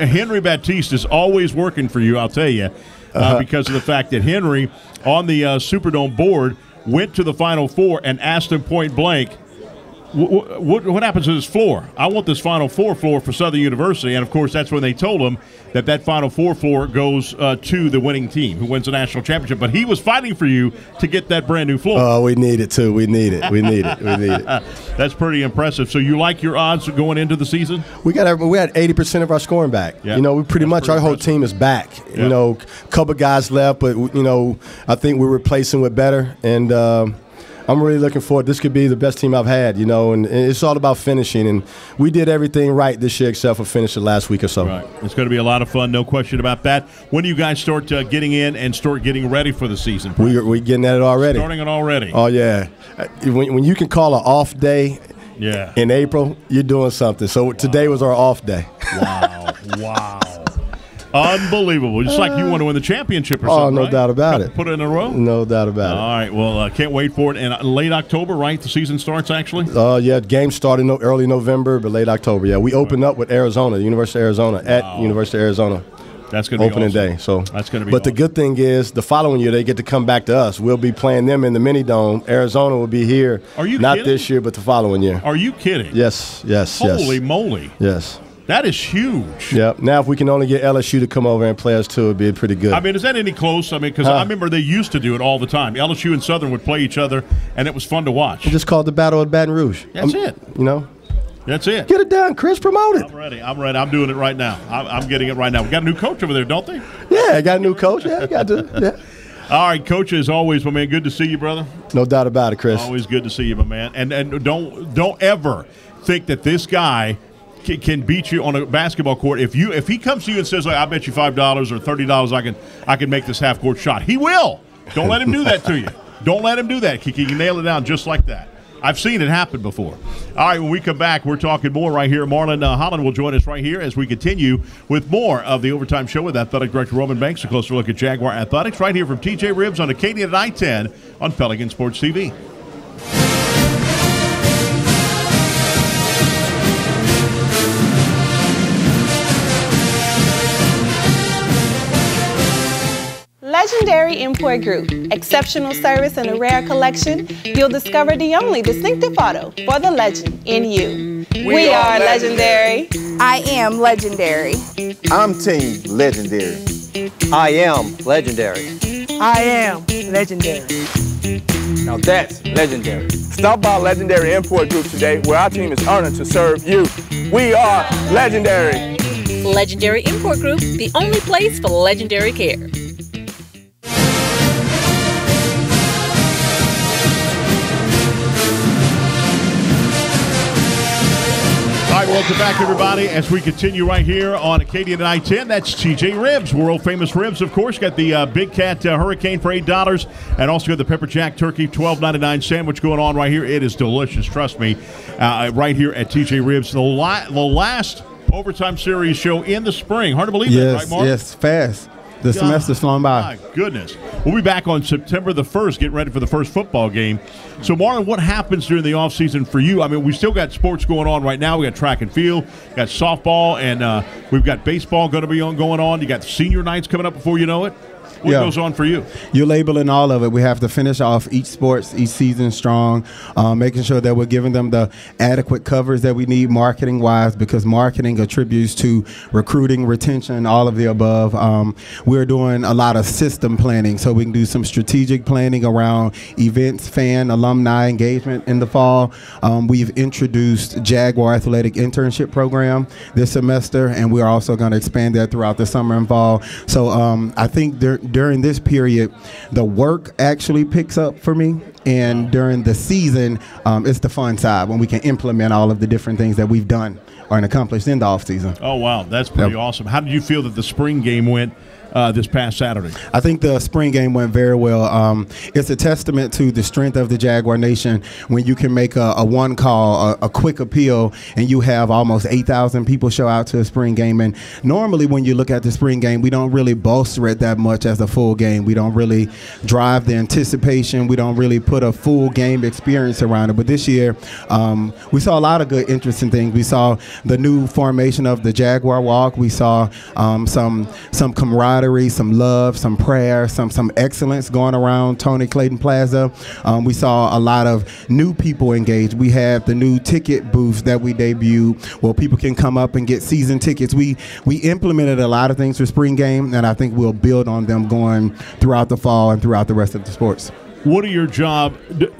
Henry Baptiste is always working for you, I'll tell you, because of the fact that Henry, on the Superdome board, went to the Final Four and asked him point blank, what happens to this floor? I want this Final Four floor for Southern University. And, of course, that's when they told him that Final Four floor goes to the winning team who wins the national championship. But he was fighting for you to get that brand-new floor. Oh, we need it, too. We need it. We need it. That's pretty impressive. So you like your odds going into the season? We had 80% of our scoring back. Yeah. We pretty much our whole team is back. Yeah. A couple guys left, but, I think we're replacing with better. And I'm really looking forward. This could be the best team I've had, and it's all about finishing. And we did everything right this year except for finishing last week or so. Right. It's going to be a lot of fun, no question about that. When do you guys start getting in and start getting ready for the season? We're getting at it already. Starting it already. Oh, yeah. When you can call an off day in April, you're doing something. So today was our off day. Wow. Unbelievable. Just like you want to win the championship or something, Oh, no right? doubt about it. Put it in a row? No doubt about it. All right. Well, can't wait for it. And late October, right? The season starts, actually? Yeah, games started early November, but late October. Yeah, we opened up with Arizona, the University of Arizona, at University of Arizona. That's going to be opening awesome. day. So that's going to be But awesome. the good thing is the following year they get to come back to us. We'll be playing them in the mini dome. Arizona will be here. Are you not kidding? This year, but the following year. Are you kidding? Yes. Holy moly. Yes. That is huge. Yep. Now, if we can only get LSU to come over and play us too, it'd be pretty good. I mean, is that any close? I mean, because I remember they used to do it all the time. LSU and Southern would play each other, and it was fun to watch. It's just called the Battle of Baton Rouge. That's it. That's it. Get it done, Chris. Promote it. I'm ready. I'm doing it right now. I'm getting it right now. We got a new coach over there, don't they? Yeah, I got a new coach. Yeah, I got to. Yeah. All right, Coach, as always, my man, good to see you, brother. No doubt about it, Chris. Always good to see you, my man. And don't ever think that this guy can beat you on a basketball court. If he comes to you and says, "I bet you $5 or $30 I can make this half court shot," he will. Don't let him do that to you. Don't let him do that. He can nail it down just like that. I've seen it happen before. All right, when we come back, we're talking more right here. Marlon Holland will join us right here as we continue with more of the Overtime Show with Athletic Director Roman Banks. A closer look at Jaguar Athletics right here from TJ Ribbs on Acadian at I-10 on Pelican Sports TV. Legendary Import Group. Exceptional service and a rare collection. You'll discover the only distinctive photo for the legend in you. We are legendary. I am legendary. I'm Team Legendary. I am legendary. I am legendary. Now that's legendary. Stop by Legendary Import Group today, where our team is honored to serve you. We are legendary. Legendary Import Group, the only place for legendary care. All right, welcome back, everybody, as we continue right here on Acadian at I-10. That's TJ Ribs, world-famous ribs, of course. Got the Big Cat Hurricane for $8, and also got the Pepper Jack Turkey $12.99 sandwich going on right here. It is delicious, trust me, right here at TJ Ribs. The last Overtime Series show in the spring. Hard to believe that, right, Mark? Yes, fast. The semester's flown by. My goodness. We'll be back on September the 1st, getting ready for the first football game. So, Marlon, what happens during the offseason for you? I mean, we still got sports going on right now. We got track and field, got softball, and we've got baseball going to be going on. You got the senior nights coming up before you know it. What goes on for you? You're labeling all of it. We have to finish off each season strong, making sure that we're giving them the adequate covers that we need marketing-wise, because marketing attributes to recruiting, retention, all of the above. We're doing a lot of system planning, so we can do some strategic planning around events, fan, alumni engagement in the fall. We've introduced Jaguar Athletic Internship Program this semester, and we're also going to expand that throughout the summer and fall. So I think during this period, the work actually picks up for me, and during the season, it's the fun side when we can implement all of the different things that we've done or accomplished in the off season. Oh, wow. That's pretty awesome. How did you feel that the spring game went this past Saturday? I think the spring game went very well. It's a testament to the strength of the Jaguar Nation when you can make a one call, a quick appeal, and you have almost 8,000 people show out to a spring game. And normally when you look at the spring game, we don't really bolster it that much as a full game. We don't really drive the anticipation. We don't really put a full game experience around it. But this year, we saw a lot of good, interesting things. We saw the new formation of the Jaguar Walk. We saw some camaraderie, some love, some prayer, some excellence going around Tony Clayton Plaza. We saw a lot of new people engaged. We have the new ticket booths that we debuted where people can come up and get season tickets. We implemented a lot of things for spring game, and I think we'll build on them going throughout the fall and throughout the rest of the sports. What are your job?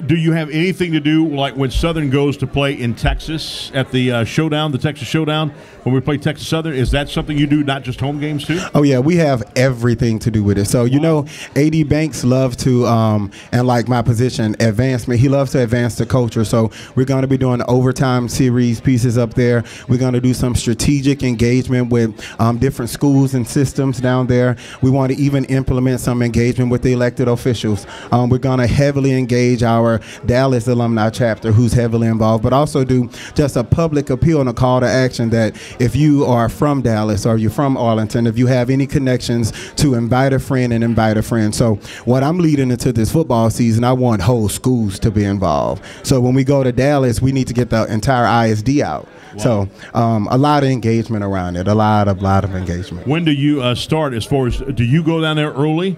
Do you have anything to do, like when Southern goes to play in Texas at the Showdown, the Texas Showdown, when we play Texas Southern? Is that something you do, not just home games too? Oh, yeah, we have everything to do with it. So, you know, A.D. Banks loves to, and like my position, advancement, he loves to advance the culture. So we're going to be doing overtime series pieces up there. We're going to do some strategic engagement with different schools and systems down there. We want to even implement some engagement with the elected officials. We're going to heavily engage our Dallas alumni chapter, who's heavily involved, but also do just a public appeal and a call to action that if you are from Dallas or you're from Arlington, if you have any connections, to invite a friend and invite a friend. So what I'm leading into this football season, I want whole schools to be involved. So when we go to Dallas, we need to get the entire ISD out. Wow. So a lot of engagement around it, a lot of engagement. When do you start as far as, do you go down there early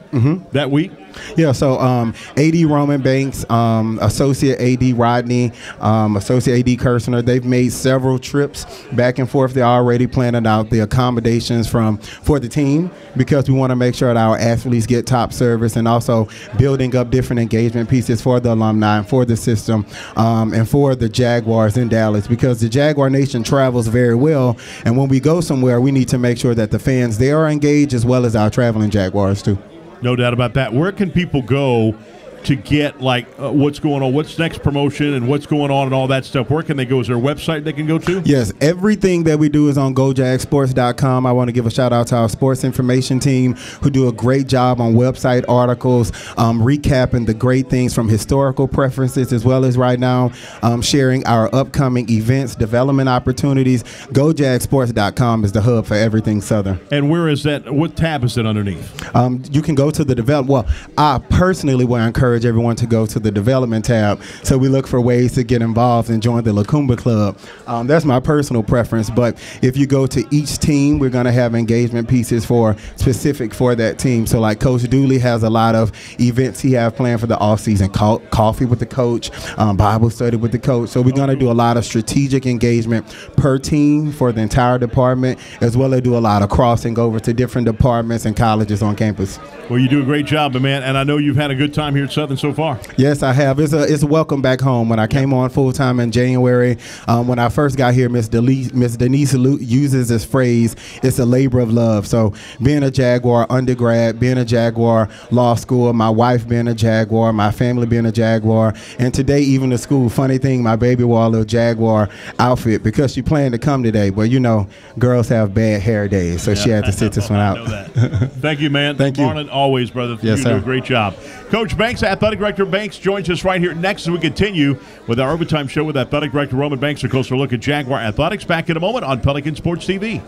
that week? Yeah, so A.D. Roman Banks, Associate A.D. Rodney, Associate A.D. Kirshner, they've made several trips back and forth. They're already planning out the accommodations for the team, because we want to make sure that our athletes get top service, and also building up different engagement pieces for the alumni, for the system, and for the Jaguars in Dallas, because the Jaguar Nation travels very well, and when we go somewhere, we need to make sure that the fans there are engaged, as well as our traveling Jaguars too. No doubt about that. Where can people go to get like what's going on, what's next promotion, and what's going on and all that stuff, where can they go? Is there a website they can go to? Yes, everything that we do is on GoJagSports.com. I want to give a shout out to our sports information team who do a great job on website articles, recapping the great things from historical preferences, as well as right now sharing our upcoming events, development opportunities. GoJagSports.com is the hub for everything Southern. And where is that? What tab is it underneath? You can go to the develop. Well, I personally will encourage everyone to go to the development tab. So we look for ways to get involved and join the Lacumba Club. That's my personal preference. But if you go to each team, we're going to have engagement pieces specific for that team. So like Coach Dooley has a lot of events he have planned for the off-season. Coffee with the coach, Bible study with the coach. So we're going to do a lot of strategic engagement per team for the entire department, as well as do a lot of crossing over to different departments and colleges on campus. Well, you do a great job, man, and I know you've had a good time here at Southern so far. Yes, I have. It's a welcome back home. When I came on full-time in January, when I first got here, Miss Denise uses this phrase, it's a labor of love. So being a Jaguar undergrad, being a Jaguar law school, my wife being a Jaguar, my family being a Jaguar, and today even the school, funny thing, my baby wore a little Jaguar outfit because she planned to come today. But, you know, girls have bad hair days, so she had to sit this one out. I know that. Thank you, man. Thank you. Marlon, always, brother. Yes, you sir. do a great job. Coach Banks, Athletic Director Banks, joins us right here next as we continue with our Overtime Show with Athletic Director Roman Banks. A closer look at Jaguar Athletics back in a moment on Pelican Sports TV.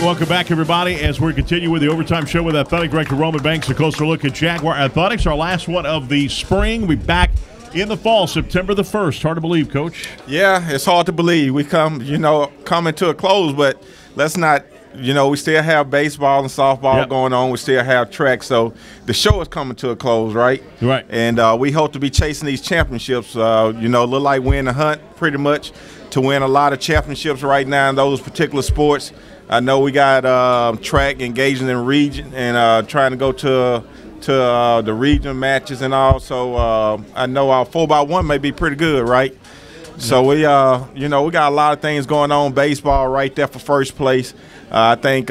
Welcome back, everybody, as we continue with the Overtime Show with Athletic Director Roman Banks. A closer look at Jaguar Athletics, our last one of the spring. We'll be back in the fall, September the 1st. Hard to believe, Coach. Yeah, it's hard to believe. We coming to a close, but let's not, we still have baseball and softball going on. We still have track, so the show is coming to a close, right? Right. And we hope to be chasing these championships, look like we're in the hunt pretty much to win a lot of championships right now in those particular sports. I know we got track engaging in region and trying to go to the regional matches and all. So I know our 4x1 may be pretty good, right? So we got a lot of things going on. Baseball right there for first place. I think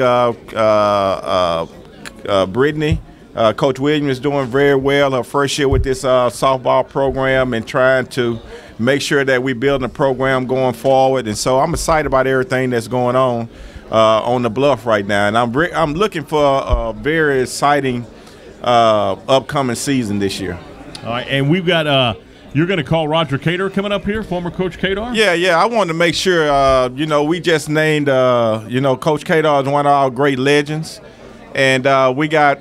Brittany, Coach Williams is doing very well. Her first year with this softball program and trying to make sure that we're building a program going forward. And so I'm excited about everything that's going on the Bluff right now. And I'm looking for a very exciting upcoming season this year. All right, and we've got you're going to call Roger Kadar coming up here, former Coach Kadar? Yeah. I wanted to make sure, we just named, Coach Kadar is one of our great legends. And we got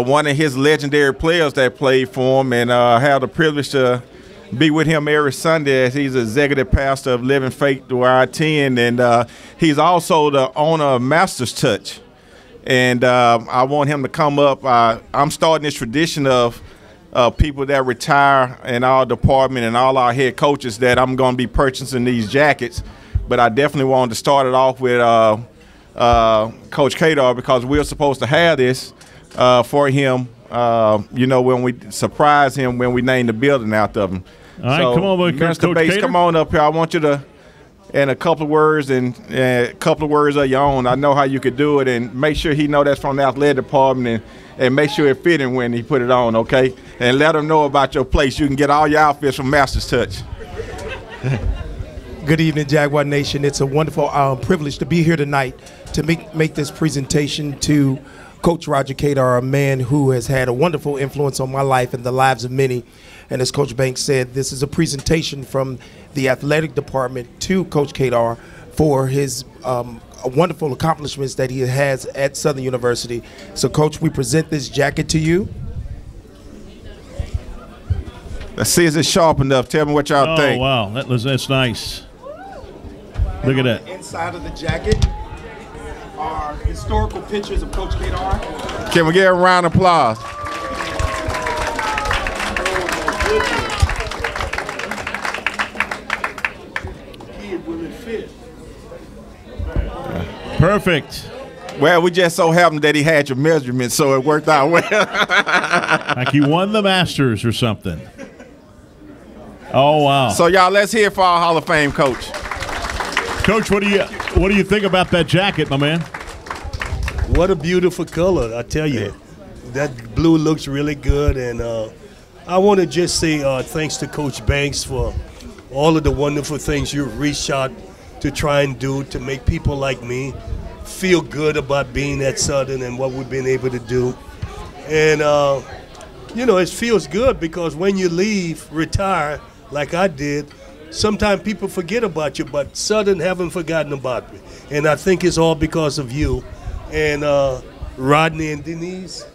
one of his legendary players that played for him and had the privilege to be with him every Sunday as he's executive pastor of Living Faith where I attend. And he's also the owner of Master's Touch. And I want him to come up. I'm starting this tradition of people that retire in our department and all our head coaches that I'm going to be purchasing these jackets. But I definitely wanted to start it off with Coach Kadar because we're supposed to have this for him, when we surprise him when we name the building after him. All right, come on, Mr. Bates, come on up here. I want you to, in a couple of words and a couple of words of your own, I know how you could do it, and make sure he know that's from the athletic department and make sure it fit him when he put it on, okay? And let him know about your place. You can get all your outfits from Master's Touch. Good evening, Jaguar Nation. It's a wonderful privilege to be here tonight to make this presentation to Coach Roger Kadar, a man who has had a wonderful influence on my life and the lives of many. And as Coach Banks said, this is a presentation from the athletic department to Coach Kadar for his wonderful accomplishments that he has at Southern University. So, Coach, we present this jacket to you. Let's see, is it sharp enough? Tell me what y'all think. Oh, wow. That's nice. Look at that. Inside of the jacket are historical pictures of Coach Kadar. Can we get a round of applause? Perfect. Well, we just so happened that he had your measurements, so it worked out well. Like he won the Masters or something. Oh, wow. So, y'all, let's hear it for our Hall of Fame coach. Coach, what do you think about that jacket, my man? What a beautiful color, I tell you. That blue looks really good, and I want to just say thanks to Coach Banks for all of the wonderful things you've reached out to try and do to make people like me feel good about being at Southern and what we've been able to do. And, it feels good because when you leave, retire, like I did, sometimes people forget about you, but Southern haven't forgotten about me. And I think it's all because of you. And Rodney and Denise,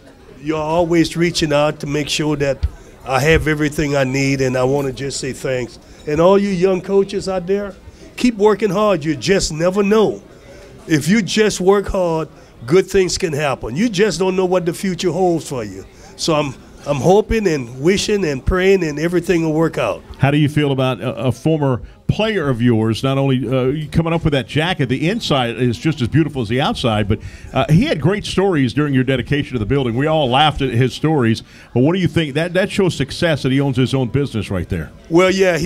you're always reaching out to make sure that I have everything I need, and I want to just say thanks. And all you young coaches out there, keep working hard. You just never know. If you just work hard, good things can happen. You just don't know what the future holds for you. So I'm hoping and wishing and praying and everything will work out. How do you feel about a former player of yours, not only coming up with that jacket, the inside is just as beautiful as the outside, but he had great stories during your dedication to the building. We all laughed at his stories, but what do you think? That shows success that he owns his own business right there. Well, yeah,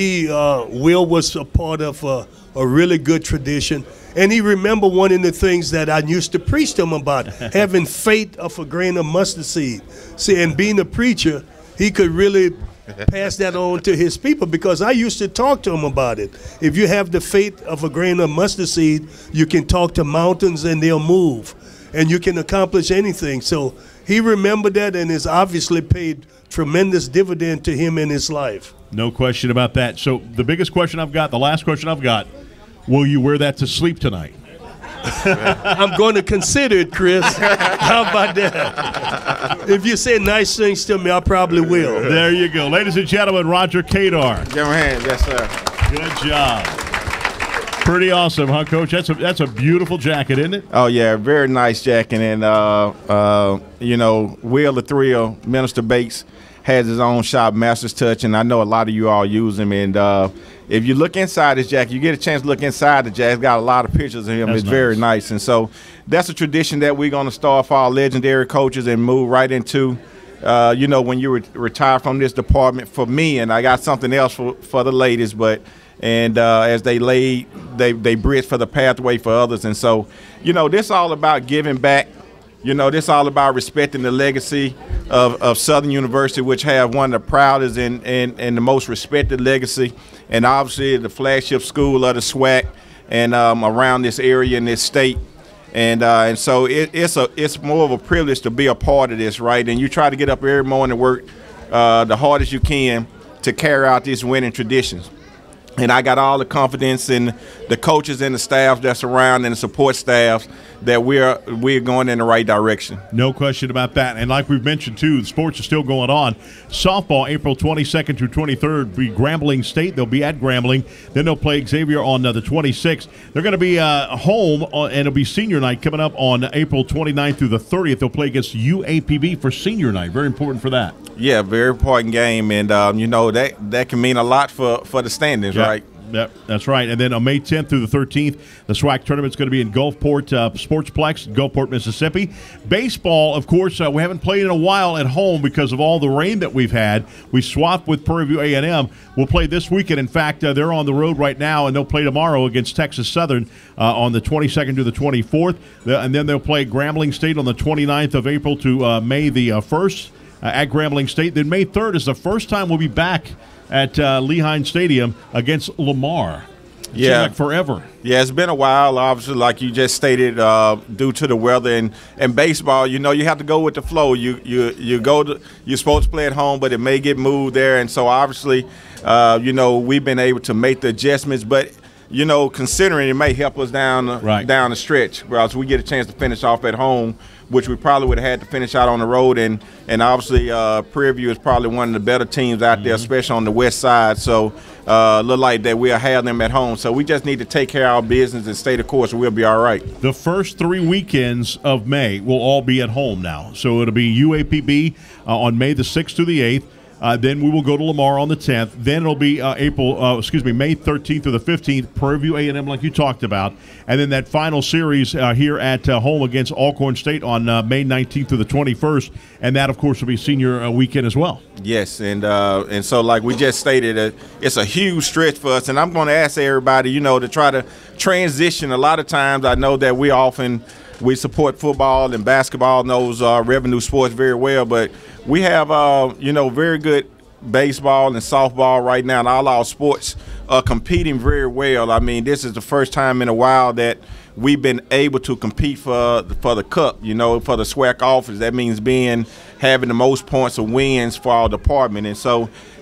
Will was a part of a really good tradition. And he remembered one of the things that I used to preach to him about, having faith of a grain of mustard seed. See, and being a preacher, he could really pass that on to his people because I used to talk to him about it. If you have the faith of a grain of mustard seed, you can talk to mountains and they'll move, and you can accomplish anything. So he remembered that, and it's obviously paid tremendous dividend to him in his life. No question about that. So the biggest question I've got, the last question I've got, will you wear that to sleep tonight? I'm going to consider it, Chris. How about that? If you say nice things to me, I probably will. There you go. Ladies and gentlemen, Roger Kadar. Give him a hand. Yes, sir. Good job. Pretty awesome, huh, Coach? That's a beautiful jacket, isn't it? Oh, yeah, very nice jacket. And, Will the Thrill, Minister Bates, has his own shop, Master's Touch, and I know a lot of you all use him. And if you look inside this jacket, you get a chance to look inside the jacket. It's got a lot of pictures of him. It's very nice. And so that's a tradition that we're going to start for our legendary coaches and move right into, when you retire from this department for me. And I got something else for the ladies, as they bridge for the pathway for others. And so, this is all about giving back. This is all about respecting the legacy of Southern University, which have one of the proudest and the most respected legacy, and obviously the flagship school of the SWAC and around this area in this state. And so it's more of a privilege to be a part of this, right? And you try to get up every morning and work the hardest you can to carry out these winning traditions. And I got all the confidence in the coaches and the staff that's around and the support staff that we're going in the right direction. No question about that. And like we've mentioned, too, the sports are still going on. Softball, April 22nd through 23rd, be Grambling State. They'll be at Grambling. Then they'll play Xavier on the 26th. They're going to be home, and it'll be senior night coming up on April 29th through the 30th. They'll play against UAPB for senior night. Very important for that. Yeah, very important game. And, that can mean a lot for the standings, right? Yep, that's right. And then on May 10th through the 13th, the SWAC tournament's going to be in Gulfport Sportsplex, Gulfport, Mississippi. Baseball, of course, we haven't played in a while at home because of all the rain that we've had. We swapped with Prairie View A&M. We'll play this weekend. In fact, they're on the road right now, and they'll play tomorrow against Texas Southern on the 22nd to the 24th. And then they'll play Grambling State on the 29th of April to May the 1st at Grambling State. Then May 3rd is the first time we'll be back at Lehigh Stadium against Lamar. Yeah, like forever. Yeah, it's been a while, obviously, like you just stated, due to the weather and baseball. You have to go with the flow. You're supposed to play at home, but it may get moved there, and so obviously, we've been able to make the adjustments. But considering it may help us down the stretch, whereas we get a chance to finish off at home, which we probably would have had to finish out on the road. And obviously Prairie View is probably one of the better teams out there, especially on the west side. So look like that we'll have them at home. So we just need to take care of our business and stay the course, and we'll be all right. The first 3 weekends of May will all be at home now. So it'll be UAPB on May the 6th through the 8th. Then we will go to Lamar on the 10th. Then it'll be May 13th through the 15th, Prairie View A&M like you talked about. And then that final series here at home against Alcorn State on May 19th through the 21st. And that, of course, will be senior weekend as well. Yes, and so like we just stated, it's a huge stretch for us. And I'm going to ask everybody, to try to transition. A lot of times I know that we support football and basketball and those revenue sports very well, but we have, very good baseball and softball right now, and all our sports are competing very well. I mean, this is the first time in a while that we've been able to compete for the cup, for the SWAC office. That means having the most points or wins for our department.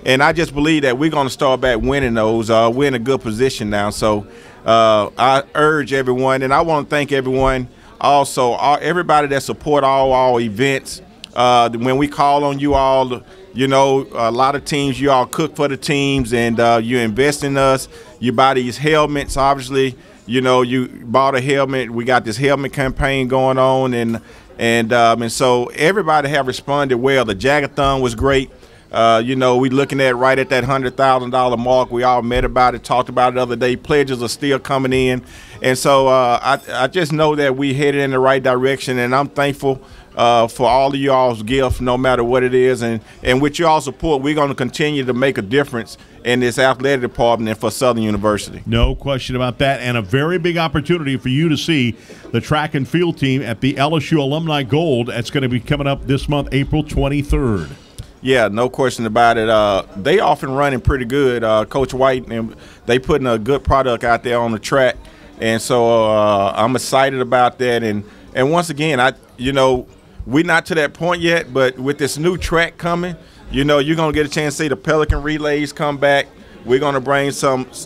And I just believe that we're going to start back winning those. We're in a good position now. So I urge everyone, and I want to thank everyone also, everybody that support all our events. When we call on you all, a lot of teams, you all cook for the teams, and you invest in us. You buy these helmets, obviously. You bought a helmet. We got this helmet campaign going on, and so everybody have responded well. The Jagathon was great. We looking at right at that $100,000 mark. We all met about it, talked about it the other day. Pledges are still coming in, and so I just know that we headed in the right direction, and I'm thankful for all of y'all's gifts, no matter what it is, and with y'all support, we're going to continue to make a difference in this athletic department and for Southern University. No question about that, and a very big opportunity for you to see the track and field team at the LSU Alumni Gold. That's going to be coming up this month, April 23rd. Yeah, no question about it. They often running pretty good. Coach White, and they putting a good product out there on the track, and so I'm excited about that. And once again, we're not to that point yet, but with this new track coming, you're going to get a chance to see the Pelican Relays come back. We're going to bring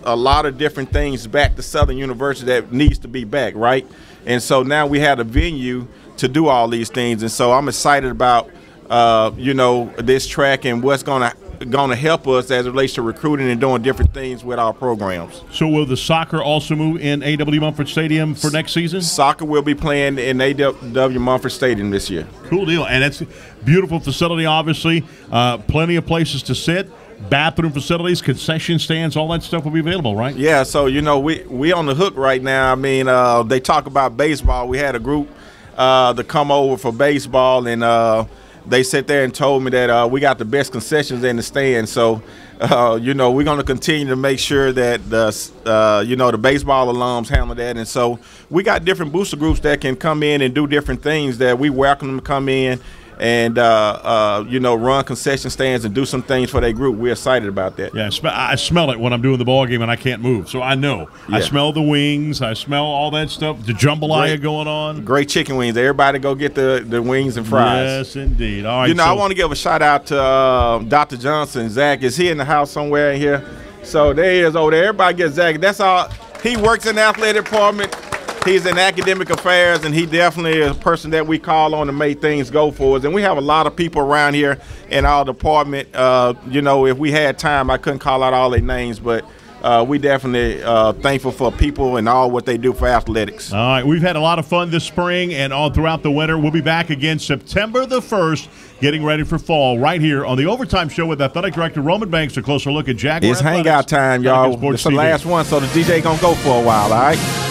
a lot of different things back to Southern University that needs to be back, right? And so now we have a venue to do all these things, and so I'm excited about this track and what's going to help us as it relates to recruiting and doing different things with our programs. So will the soccer also move in A.W. Mumford Stadium for next season? Soccer will be playing in A.W. Mumford Stadium this year. Cool deal. And it's a beautiful facility, obviously. Plenty of places to sit. Bathroom facilities, concession stands, all that stuff will be available, right? Yeah, so, we on the hook right now. I mean, they talk about baseball. We had a group to come over for baseball, and they sat there and told me that we got the best concessions in the stand. So, we're going to continue to make sure that the baseball alums handle that. And so we got different booster groups that can come in and do different things that we welcome them to come in and, run concession stands and do some things for their group. We're excited about that. Yeah, I smell it when I'm doing the ball game and I can't move. So I know. Yeah. I smell the wings. I smell all that stuff. The jambalaya going on. Great chicken wings. Everybody go get the wings and fries. Yes, indeed. All right. I want to give a shout-out to Dr. Johnson. Zach, is he in the house somewhere in here? So there he is over there. Everybody get Zach. That's all. He works in the athletic department. He's in academic affairs, and he definitely is a person that we call on to make things go for us. And we have a lot of people around here in our department. If we had time, I couldn't call out all their names, but we definitely thankful for people and all what they do for athletics. All right, we've had a lot of fun this spring and all throughout the winter. We'll be back again September the 1st, getting ready for fall right here on the Overtime Show with Athletic Director Roman Banks. A closer look at Jaguar It's hangout time, y'all. It's the last one, so the DJ going to go for a while, all right?